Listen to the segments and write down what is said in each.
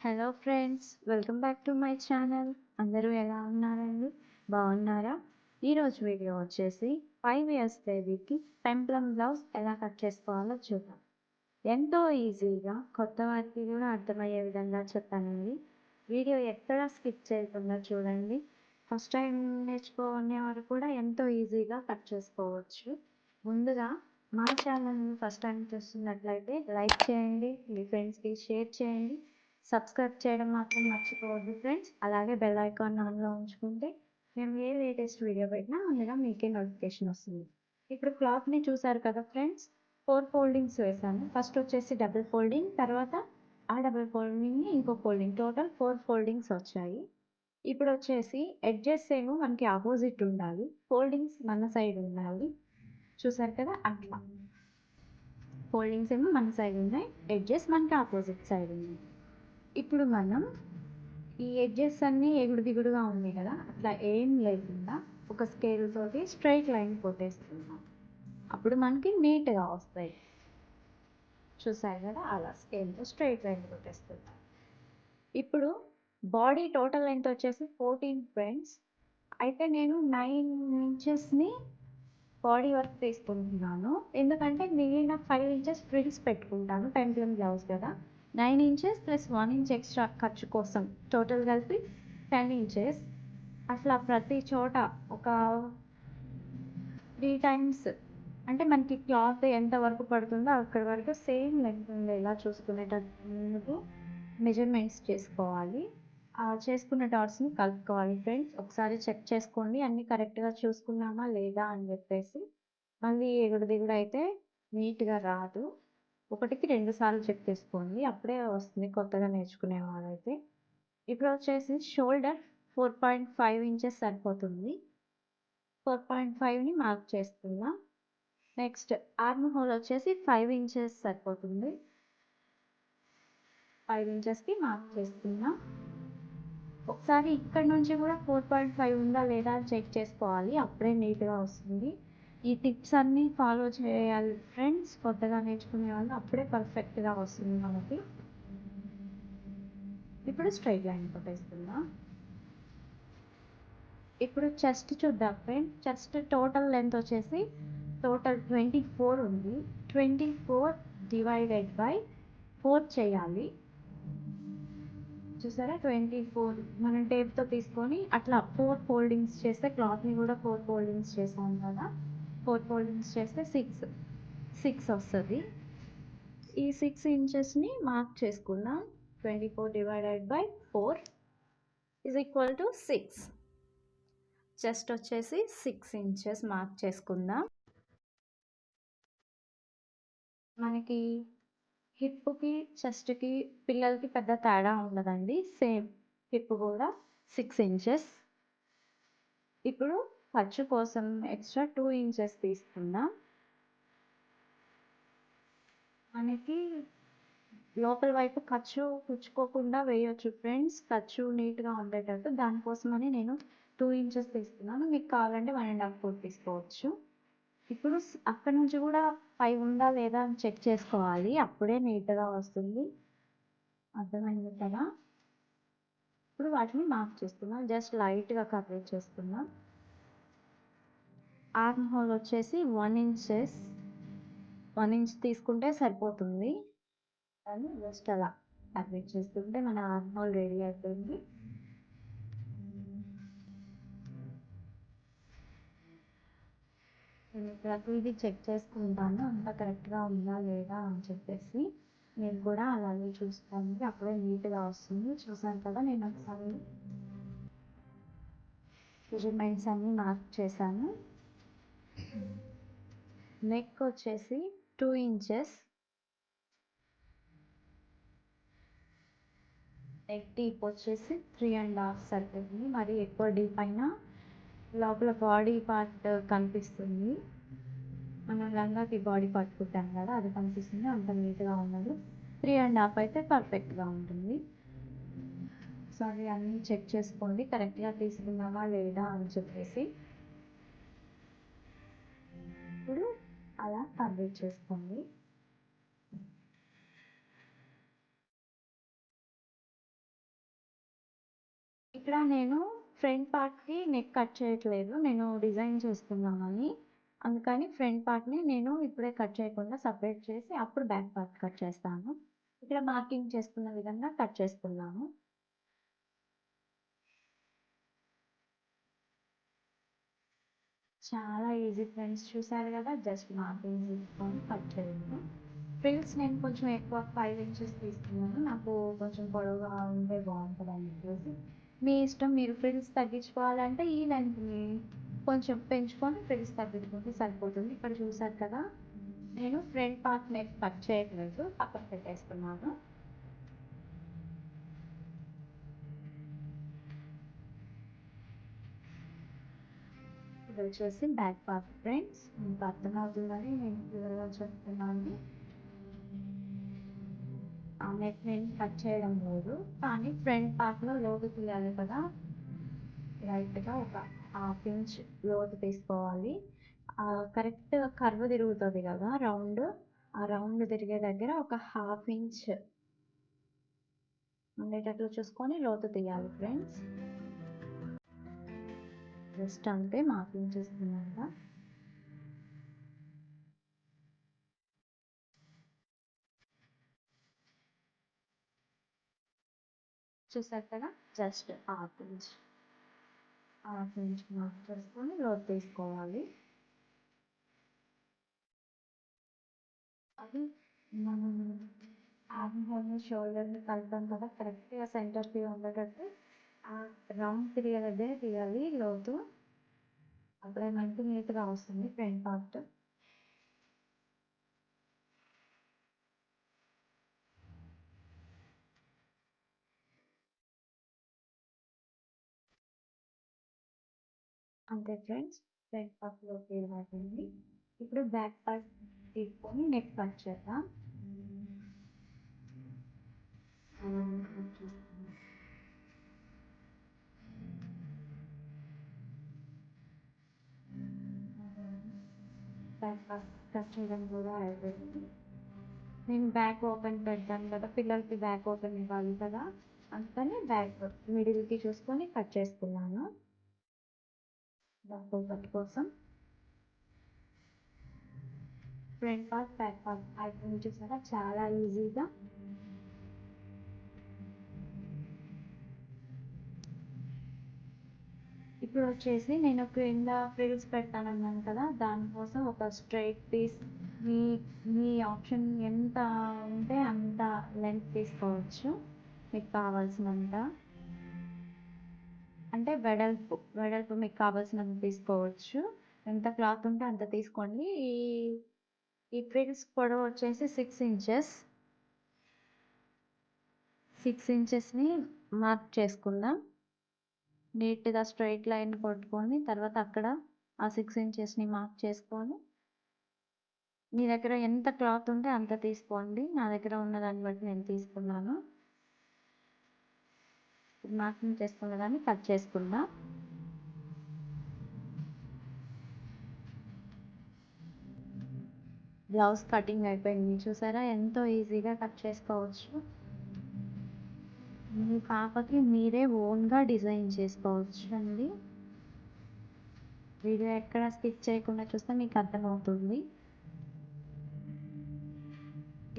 Hello friends, welcome back to my channel. అందరూ ఎలా ఉన్నారండి? బాగున్నారా? ఈరోజు వీడియో వచ్చేసి 5 ఇయర్స్ బేబీకి పెంప్లమ్ బ్లౌజ్ ఎలా కట్ చేసుకోవాలో చూద్దాం. ఎంతో ఈజీగా కొత్త వారికి కూడా అర్థమయ్యే విధంగా చెప్పానండి. వీడియో ఎక్కడా స్కిప్ చేయకుండా చూడండి. ఫస్ట్ టైం నేర్చుకునేవారు కూడా ఎంతో ఈజీగా కట్ చేసుకోవచ్చు. ముందుగా మా ఛానల్ని ఫస్ట్ టైం చూస్తున్నట్లయితే లైక్ చేయండి, మీ ఫ్రెండ్స్కి షేర్ చేయండి, సబ్స్క్రైబ్ చేయడం మాత్రం మర్చిపోవద్దు ఫ్రెండ్స్. అలాగే బెల్ ఐకాన్ ఆన్లో ఉంచుకుంటే మేము ఏ లేటెస్ట్ వీడియో పెట్టినా అందులో మీకే నోటిఫికేషన్ వస్తుంది. ఇప్పుడు క్లాత్ని చూసారు కదా ఫ్రెండ్స్, 4 ఫోల్డింగ్స్ వేసాను. ఫస్ట్ వచ్చేసి డబుల్ ఫోల్డింగ్, తర్వాత ఆ డబుల్ ఫోల్డింగ్ని ఇంకో ఫోల్డింగ్, టోటల్ 4 ఫోల్డింగ్స్ వచ్చాయి. ఇప్పుడు వచ్చేసి ఎడ్జెస్ ఏమో మనకి ఆపోజిట్ ఉండాలి, ఫోల్డింగ్స్ మన సైడ్ ఉండాలి. చూసారు కదా, అట్లా ఫోల్డింగ్స్ ఏమో మన సైడ్ ఉన్నాయి, ఎడ్జెస్ మనకి ఆపోజిట్ సైడ్ ఉన్నాయి. ఇప్పుడు మనం ఈ ఎడ్జెస్ అన్నీ ఎగుడు దిగుడుగా ఉన్నాయి కదా, అట్లా ఏం లేకుండా ఒక స్కేల్ తోటి స్ట్రైట్ లైన్ కొట్టేస్తున్నాం. అప్పుడు మనకి నీట్గా వస్తాయి. చూసారు కదా, అలా స్కేల్తో స్ట్రైట్ లైన్ కొట్టేస్తున్నాం. ఇప్పుడు బాడీ టోటల్ లెంత్ వచ్చేసి 14 ఫ్రెండ్స్. అయితే నేను 9 ఇంచెస్ని బాడీ వర్క్ తీసుకుంటున్నాను, ఎందుకంటే మిగిలిన 5 ఇంచెస్ ఫ్రిల్స్ పెట్టుకుంటాను. పెంప్లమ్ బ్లౌజ్ కదా, 9 ఇంచెస్ ప్లస్ 1 ఇంచ్ ఎక్స్ట్రా ఖర్చు కోసం టోటల్ కలిపి 10 ఇంచెస్. అట్లా ప్రతి చోట ఒక 3 టైమ్స్, అంటే మనకి క్లాత్ ఎంత వరకు పడుతుందో అక్కడి వరకు సేమ్ లెంత్ ఉండేలా చూసుకునేటందుకు మెజర్మెంట్స్ చేసుకోవాలి. చేసుకున్న డాట్స్ని కలుపుకోవాలి ఫ్రెండ్స్. ఒకసారి చెక్ చేసుకోండి అన్నీ కరెక్ట్గా చూసుకున్నామా లేదా అని చెప్పేసి. మళ్ళీ ఎగుడు దిగుడు అయితే నీట్గా రాదు. 1కి 2 సార్లు చెక్ చేసుకోండి, అప్పుడే వస్తుంది కొత్తగా నేర్చుకునే వాళ్ళైతే. ఇప్పుడు వచ్చేసి షోల్డర్ 4.5 ఇంచెస్ సరిపోతుంది. 4.5ని మార్క్ చేస్తున్నా. నెక్స్ట్ ఆర్మ్ హోల్ వచ్చేసి 5 ఇంచెస్ సరిపోతుంది. 5 ఇంచెస్కి మార్క్ చేస్తున్నా. ఒకసారి ఇక్కడ నుంచి కూడా 4.5 ఉందా లేదా అని చెక్ చేసుకోవాలి, అప్పుడే నీట్గా వస్తుంది. ఈ టిప్స్ అన్నీ ఫాలో చేయాలి ఫ్రెండ్స్, కొత్తగా నేర్చుకునే వాళ్ళు, అప్పుడే పర్ఫెక్ట్గా వస్తుంది మనకి. ఇప్పుడు స్ట్రైట్ లైన్ కొట్టేస్తున్నా. ఇప్పుడు చెస్ట్ చూద్దాం ఫ్రెండ్స్. చెస్ట్ టోటల్ లెంత్ వచ్చేసి టోటల్ 24 ఉంది. 24 డివైడెడ్ బై 4 చేయాలి. చూసారా, 24 మనం టేప్తో తీసుకొని అట్లా 4 ఫోల్డింగ్స్ చేస్తే, క్లాత్ని కూడా 4 ఫోల్డింగ్స్ చేసాం కదా, 4 ఫోల్డింగ్స్ చేస్తే 6 వస్తుంది. ఈ 6 ఇంచెస్ని మార్క్ చేసుకుందాం. 24 divided by 4 is equal to 6. Chest వచ్చేసి 6 ఇంచెస్ మార్క్ చేసుకుందాం. మనకి హిప్కి చెస్ట్కి పిల్లలకి పెద్ద తేడా ఉండదండి, సేమ్. హిప్ కూడా 6 ఇంచెస్. ఇప్పుడు ఖర్చు కోసం ఎక్స్ట్రా 2 ఇంచెస్ తీసుకుందాం. మనకి లోపల వైపు ఖర్చు కుచ్చుకోకుండా వేయొచ్చు ఫ్రెండ్స్, ఖర్చు నీట్గా ఉండేటట్టు. దానికోసమని నేను 2 ఇంచెస్ తీసుకున్నాను, మీకు కావాలంటే 1.5 కూడా తీసుకోవచ్చు. ఇప్పుడు అక్కడ నుంచి కూడా 5 ఉందా లేదా అని చెక్ చేసుకోవాలి, అప్పుడే నీట్గా వస్తుంది. అర్థమైంది కదా. ఇప్పుడు వాటిని మార్క్ చేసుకుందాం, జస్ట్ లైట్గా కవర్ చేసుకుందాం. ఆర్మ్ హోల్ వచ్చేసి 1 ఇంచ్ తీసుకుంటే సరిపోతుంది. కానీ జస్ట్ అలా కవర్ చేసుకుంటే మన ఆర్మ్ హోల్ రెడీ అవుతుంది. నేను ప్రతిదీ చెక్ చేసుకుంటాను, అంతా కరెక్ట్గా ఉందా లేదా అని చెప్పేసి. మీరు కూడా అలాగే చూసుకోండి, అప్పుడే నీట్గా వస్తుంది. చూసాను కదా, నేను ఒకసారి మెజర్మెంట్స్ అన్నీ మార్క్ చేశాను. నెక్ వచ్చేసి 2 ఇంచెస్, నెక్ డీప్ వచ్చేసి 3.5 సరిపోతుంది. మరి ఎక్కువ డీప్ అయినా లోపల బాడీ పార్ట్ కనిపిస్తుంది, మనం లంగాకి బాడీ పార్ట్ కుట్టాం కదా, అది కనిపిస్తుంది. అంత నీట్గా ఉండదు. 3.5 అయితే పర్ఫెక్ట్గా ఉంటుంది. ఒకసారి అన్నీ చెక్ చేసుకోండి, కరెక్ట్గా తీసుకున్నామా లేదా అని చెప్పేసి. ఇప్పుడు అలా కవర్ చేసుకోండి. ఇక్కడ నేను ఫ్రంట్ పార్ట్‌కి నెక్ కట్ చేయట్లేదు. నేను డిజైన్ చేస్తున్నానని. అందుకని ఫ్రంట్ పార్ట్‌ని నేను ఇప్పుడే కట్ చేయకుండా సెపరేట్ చేసి అప్పుడు బ్యాక్ పార్ట్ కట్ చేస్తాను. ఇక్కడ మార్కింగ్ చేసుకున్న విధంగా కట్ చేసుకున్నాను. చాలా ఈజీ ఫ్రెండ్స్, చూసారు కదా! జస్ట్ మార్కింగ్ తీసుకొని కట్ చేయడమే. ఫ్రిల్స్ నేను కొంచెం ఎక్కువ 5 ఇంచెస్ తీసుకున్నాను. నాకు కొంచెం పొడవుగా ఉంటే బాగుంటుందని చెప్పేసి. మీ ఇష్టం, మీరు ఫ్రిల్స్ తగ్గించుకోవాలంటే ఈ లెంత్‌ని కొంచెం పెంచుకొని ఫ్రిల్స్ తగ్గించుకుంటే సరిపోతుంది. ఇక్కడ చూసారు కదా! నేను ఫ్రంట్ పార్ట్ నెక్ కట్ చేయట్లేదు, పక్కన పెట్టేస్తున్నాను. ఇది వచ్చేసి బ్యాక్ పార్ట్ ఫ్రెండ్స్. మీకు అర్థమవుతుందని నేను క్లియర్‌గా చెప్తున్నాను. ఆ నెక్ నేను కట్ చేయడం లేదు. కానీ ఫ్రంట్ పార్ట్‌లో లోతు తీయాలి కదా! లైట్‌గా ఒక హాఫ్ ఇంచ్ లోతు తీసుకోవాలి. కరెక్ట్ కర్వ్ తిరుగుతది కదా! రౌండ్. ఆ రౌండ్ తిరిగే దగ్గర ఒక హాఫ్ ఇంచ్ ఉండేటట్లు చూసుకొని లోతు తీయాలి ఫ్రెండ్స్. జస్ట్ అంతే, మార్కింగ్ చేసుకున్నాక. చూసారు కదా! జస్ట్ హాఫ్ ఇంచ్ మార్క్ చేసుకొని లోతు తీసుకోవాలి. అది మనం ఆర్మ్ హోల్ని షోల్డర్ని కలుపుతాం కదా! కరెక్ట్‌గా సెంటర్‌కి ఉండేటట్టు ఆ రౌండ్ తిరిగే దగ్గర తీయాలి లోతు. అప్పుడే మనకి నీట్‌గా వస్తుంది ఫ్రంట్ పార్ట్. అంతే ఫ్రెండ్స్, ఫ్రంట్ పార్ట్ లోతు అయిపోయింది. ఇప్పుడు బ్యాక్ పార్ట్ తీసుకొని నెక్ కట్ చేద్దాం. బ్యాక్ పార్ట్ కట్ చేయడం కూడా అయిపోయింది. నేను బ్యాక్ ఓపెన్ పెడతాను కదా! పిల్లలకి బ్యాక్ ఓపెన్ ఇవ్వాలి కదా! అందుకని బ్యాక్ మిడిల్‌కి చూసుకొని కట్ చేసుకున్నాను. బ్యాక్ ఓపెన్ కోసం. ఫ్రంట్ పార్ట్, బ్యాక్ పార్ట్ అయిపోయింది చూసారా! చాలా ఈజీగా. ఇప్పుడు వచ్చేసి నేను క్రింద ఫ్రిల్స్ పెడతానన్నాను కదా! దానికోసం ఒక స్ట్రెయిట్ పీస్, మీ మీ ఆప్షన్ ఎంత ఉంటే అంత లెంత్ తీసుకోవచ్చు. మీకు కావాల్సినంత. అంటే వెడల్పు మీకు కావాల్సినంత తీసుకోవచ్చు. ఎంత క్లాత్ ఉంటే అంత తీసుకోండి. ఈ ఫ్రిల్స్ పొడవు వచ్చేసి 6 ఇంచెస్. 6 ఇంచెస్‌ని మార్క్ చేసుకుందాం. నీట్‌గా స్ట్రెయిట్ లైన్ కొట్టుకొని తర్వాత అక్కడ ఆ 6 ఇంచెస్‌ని మార్క్ చేసుకొని, మీ దగ్గర ఎంత క్లాత్ ఉంటే అంత తీసుకోండి. నా దగ్గర ఉన్న దాన్ని బట్టి నేను తీసుకున్నాను. మార్కింగ్ చేసుకున్న దాన్ని కట్ చేసుకుందాం. బ్లౌజ్ కటింగ్ అయిపోయింది చూసారా! ఎంతో ఈజీగా కట్ చేసుకోవచ్చు. మీ పాపకి మీరే ఓన్‌గా డిజైన్ చేసుకోవచ్చు అండి. వీడియో ఎక్కడ స్కిప్ చేయకుండా చూస్తే మీకు అర్థమవుతుంది.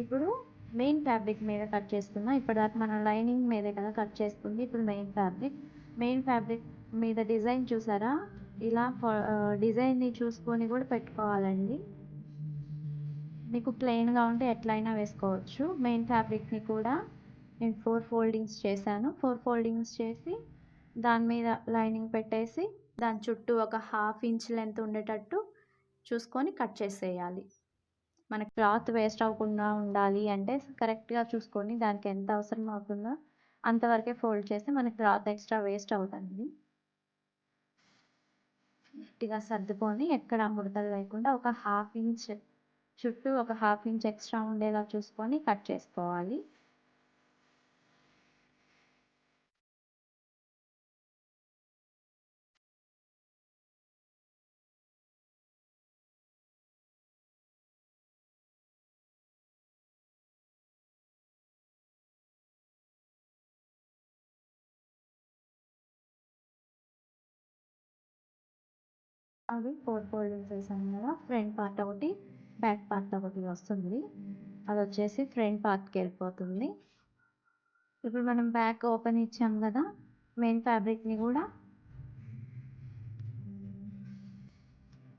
ఇప్పుడు మెయిన్ ఫ్యాబ్రిక్ మీద కట్ చేసుకుందాం. ఇప్పటిదాకా మనం లైనింగ్ మీదే కదా కట్ చేసుకుంది. ఇప్పుడు మెయిన్ ఫ్యాబ్రిక్ మీద డిజైన్ చూసారా! ఇలా డిజైన్‌ని చూసుకొని కూడా పెట్టుకోవాలండి. మీకు ప్లెయిన్‌గా ఉంటే ఎట్లయినా వేసుకోవచ్చు. మెయిన్ ఫ్యాబ్రిక్‌ని కూడా నేను 4 ఫోల్డింగ్స్ చేశాను. 4 ఫోల్డింగ్స్ చేసి దాని మీద లైనింగ్ పెట్టేసి దాని చుట్టూ ఒక హాఫ్ ఇంచ్ లెంత్ ఉండేటట్టు చూసుకొని కట్ చేసేయాలి. మనకి క్లాత్ వేస్ట్ అవ్వకుండా ఉండాలి అంటే కరెక్ట్‌గా చూసుకొని దానికి ఎంత అవసరం అవుతుందో అంతవరకే ఫోల్డ్ చేస్తే మనకి క్లాత్ ఎక్స్ట్రా వేస్ట్ అవుతుంది. నీట్‌గా సర్దుకొని ఎక్కడ ముడతలు లేకుండా ఒక హాఫ్ ఇంచ్ చుట్టూ ఒక హాఫ్ ఇంచ్ ఎక్స్ట్రా ఉండేలా చూసుకొని కట్ చేసుకోవాలి. అవి 4 ఫోల్డింగ్స్ వేసాను కదా, ఫ్రంట్ పార్ట్ ఒకటి, బ్యాక్ పార్ట్ ఒకటి వస్తుంది. అది వచ్చేసి ఫ్రంట్ పార్ట్కి వెళ్ళిపోతుంది. ఇప్పుడు మనం బ్యాక్ ఓపెన్ ఇచ్చాం కదా, మెయిన్ ఫ్యాబ్రిక్ని కూడా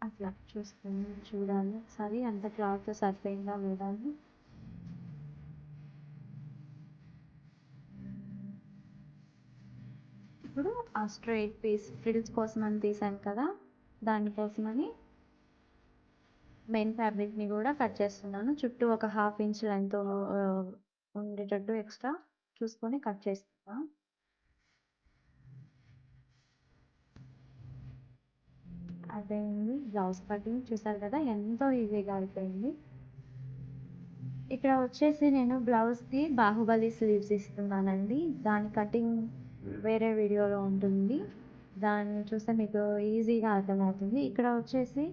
అట్లా చూడాలి ఒకసారి అంత క్లాత్ సరిపోయిందా లేదా అని. ఇప్పుడు ఆ స్ట్రైట్ పీస్ ఫ్రిల్స్ కోసం అని తీసాను కదా, దానికోసమని మెయిన్ ఫ్యాబ్రిక్ని కూడా కట్ చేస్తున్నాను. చుట్టూ ఒక 1/2 ఇంచ్ లెంత్ ఉండేటట్టు ఎక్స్ట్రా చూసుకొని కట్ చేస్తున్నాను. అయిపోయింది బ్లౌజ్ కటింగ్. చూసారు కదా ఎంతో ఈజీగా అయిపోయింది. ఇక్కడ వచ్చేసి నేను బ్లౌజ్కి బాహుబలి స్లీవ్స్ ఇస్తున్నానండి. దాని కటింగ్ వేరే వీడియోలో ఉంటుంది, దాన్ని చూస్తే మీకు ఈజీగా అర్థమవుతుంది. ఇక్కడ వచ్చేసి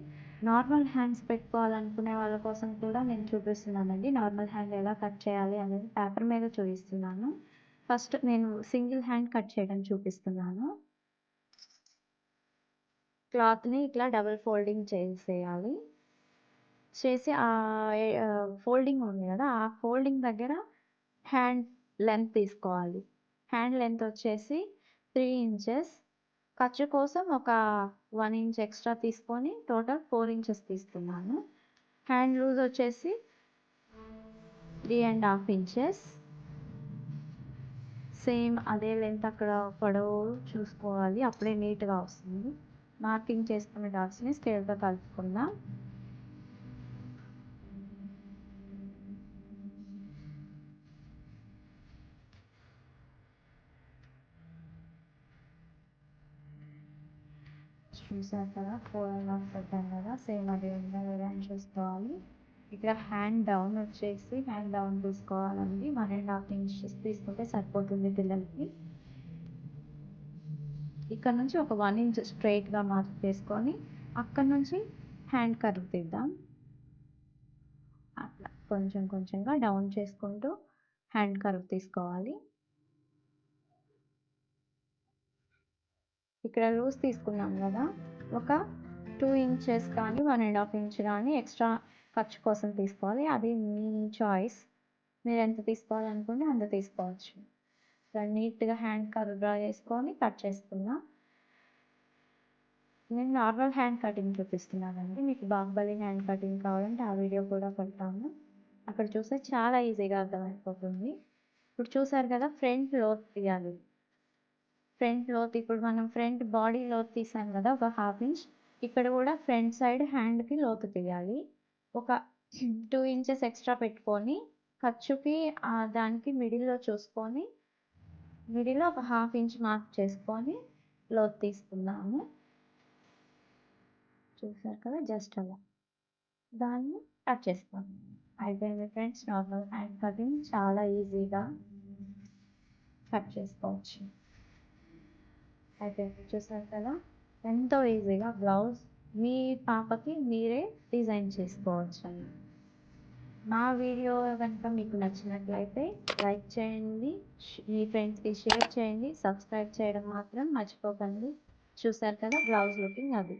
నార్మల్ హ్యాండ్స్ పెట్టుకోవాలనుకునే వాళ్ళ కోసం కూడా నేను చూపిస్తున్నానండి. నార్మల్ హ్యాండ్ ఎలా కట్ చేయాలి అనేది పేపర్ మీద చూపిస్తున్నాను. ఫస్ట్ నేను సింగిల్ హ్యాండ్ కట్ చేయడం చూపిస్తున్నాను. క్లాత్ని ఇట్లా డబుల్ ఫోల్డింగ్ చేసేయాలి. చేసి ఫోల్డింగ్ ఉంది కదా, ఆ ఫోల్డింగ్ దగ్గర హ్యాండ్ లెంత్ తీసుకోవాలి. హ్యాండ్ లెంత్ వచ్చేసి 3 ఇంచెస్. ఖర్చు కోసం ఒక 1 ఇంచ్ ఎక్స్ట్రా తీసుకొని టోటల్ 4 ఇంచెస్ తీసుకున్నాను. హ్యాండ్ లూజ్ వచ్చేసి 3.5 ఇంచెస్. సేమ్ అదే లెంత్ అక్కడ పొడవు చూసుకోవాలి, అప్పుడే నీట్గా వస్తుంది. మార్కింగ్ చేసుకున్న డాట్స్ని స్కేల్తో కలుపుకుందాం. చూసారు కదా 4.5 పెట్టాను కదా, సేమ్ అదే విధంగా చూసుకోవాలి. ఇక్కడ హ్యాండ్ డౌన్ వచ్చేసి హ్యాండ్ డౌన్ తీసుకోవాలండి. 1.5 ఇంచెస్ తీసుకుంటే సరిపోతుంది పిల్లలకి. ఇక్కడ నుంచి ఒక 1 ఇంచ్ స్ట్రైట్గా మార్క్ చేసుకొని అక్కడ నుంచి హ్యాండ్ కర్వ్ తీద్దాం. అట్లా కొంచెం కొంచెంగా డౌన్ చేసుకుంటూ హ్యాండ్ కర్వ్ తీసుకోవాలి. ఇక్కడ లూజ్ తీసుకున్నాం కదా, ఒక 2 ఇంచెస్ కానీ 1.5 ఇంచ్ కానీ ఎక్స్ట్రా ఖర్చు కోసం తీసుకోవాలి. అది మీ చాయిస్, మీరు ఎంత తీసుకోవాలనుకుంటే అంత తీసుకోవచ్చు. ఇక్కడ నీట్గా హ్యాండ్ కర్వ్ డ్రా చేసుకొని కట్ చేసుకుందాం. నేను నార్మల్ హ్యాండ్ కటింగ్ చూపిస్తున్నానండి. మీకు బాహుబలి హ్యాండ్ కటింగ్ కావాలంటే ఆ వీడియో కూడా పెడతాను, అక్కడ చూస్తే చాలా ఈజీగా అర్థమైపోతుంది. ఇప్పుడు చూసారు కదా, ఫ్రంట్ లోత్ తీయాలి. ఫ్రంట్ లోత్ ఇప్పుడు మనం ఫ్రంట్ బాడీ లోత్ తీసాం కదా ఒక 1/2 ఇంచ్, ఇక్కడ కూడా ఫ్రంట్ సైడ్ హ్యాండ్కి లోతు తీయాలి. ఒక 2 ఇంచెస్ ఎక్స్ట్రా పెట్టుకొని ఖర్చుకి దానికి మిడిల్లో చూసుకొని మిడిల్లో ఒక 1/2 ఇంచ్ మార్క్ చేసుకొని లోతు తీసుకుందాము. చూసారు కదా, జస్ట్ అలా దాన్ని కట్ చేసుకోండి. అయిపోయింది ఫ్రెండ్స్, నార్మల్ హ్యాండ్ కటింగ్ చాలా ఈజీగా కట్ చేసుకోవచ్చు. అయిపోయింది. చూసారు కదా ఎంతో ఈజీగా బ్లౌజ్ మీ పాపకి మీరే డిజైన్ చేసుకోవచ్చు. మా వీడియో కనుక మీకు నచ్చినట్లయితే లైక్ చేయండి, మీ ఫ్రెండ్స్కి షేర్ చేయండి, సబ్స్క్రైబ్ చేయడం మాత్రం మర్చిపోకండి. చూసారు కదా బ్లౌజ్ లుకింగ్ అది.